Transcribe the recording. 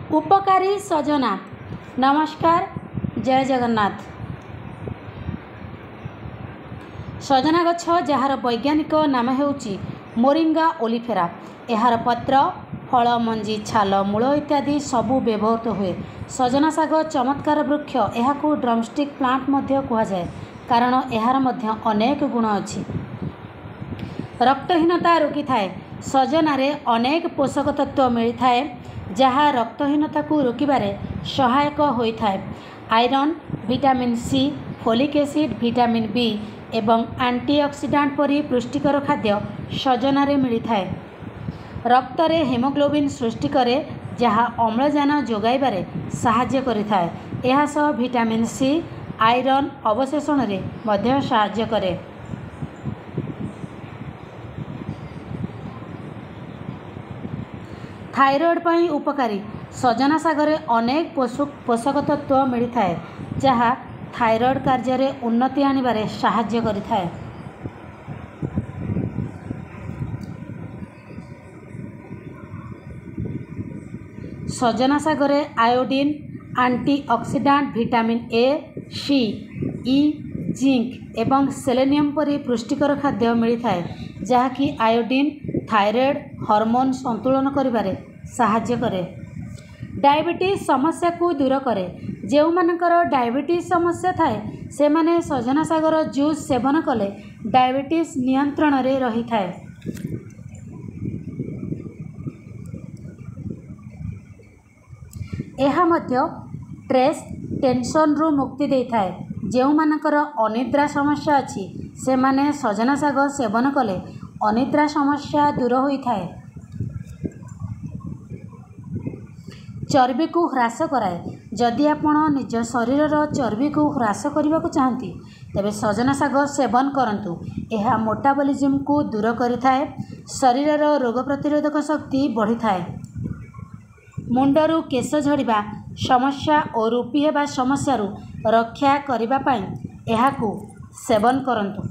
उपकारी सजना। नमस्कार, जय जगन्नाथ। सजना गछ जार वैज्ञानिक नाम हेउची मोरिंगा ओलिफेरा। एहार पत्र, फल, मंजी, छाल, मूल इत्यादि सबू व्यवहृत हुए। सजना शाग चमत्कार वृक्ष। एहाकू ड्रमस्टिक प्लांट मध्य कुहाଯାଏ कारण एहार मध्य अनेक गुण अछि। रक्तहीनता रोकी थाए। सजनारे अनेक पोषक तत्व मिली थाए जहाँ रक्तहीनता को रोकिबारे सहायक होई थाए। Iron, vitamin C, folic acid, vitamin B एवं एंटीऑक्सीडेंट परी पुष्टिकर खाद्य सजनारे मिली थाए। रक्तरे हेमोग्लोबिन सृष्टि करे जहाँ अम्लजान जोगाइबारे सहाय्य करिथाए। एहा सह विटामिन सी, आयरन अवशोषण रे मध्य सहाय्य करे। थायरॉइड पई उपकारी। सजना शागरे अनेक पोषक तत्व मिली थाए जहाँ थायरॉइड कार्य रे उन्नति आनिबारे सहाय्य करिथाए। सजना शागरे iodine, antioxidant, vitamin A, C, E, zinc एवं सेलेनियम परी पुष्टिकर खाद्य मिली थाए जहाँकि आयोडीन थायरॉइड हार्मोन संतुलन करिबारे सहाय्य करे। डायबिटीज समस्या को दूर करे। जो मानकर डायबिटीज समस्या थाए से माने सजना शागर जूस सेवन कले डायबिटीज नियंत्रण रे रही थाए। एहा मध्य स्ट्रेस टेंशन रु मुक्ति दे थाए। जो मानकर अनिद्रा समस्या अच्छी से माने सजना शाग सेवन कले अनिद्रा समस्या दूर होई थाए। चर्बी को ह्रास कराए। जदि आपण निज शरीर चर्बी को ह्रास करने को चाहती तेबे सजना शाग सेवन करंतु। यह मेटाबॉलिज्म को दूर करिथाए। शरीर रोग प्रतिरोधक शक्ति बढ़ी थाए। मुंडरू केश झड़िबा समस्या और रूपी हेबा समस्या रक्षा करिबा पाई एहाकू सेवन करंतु।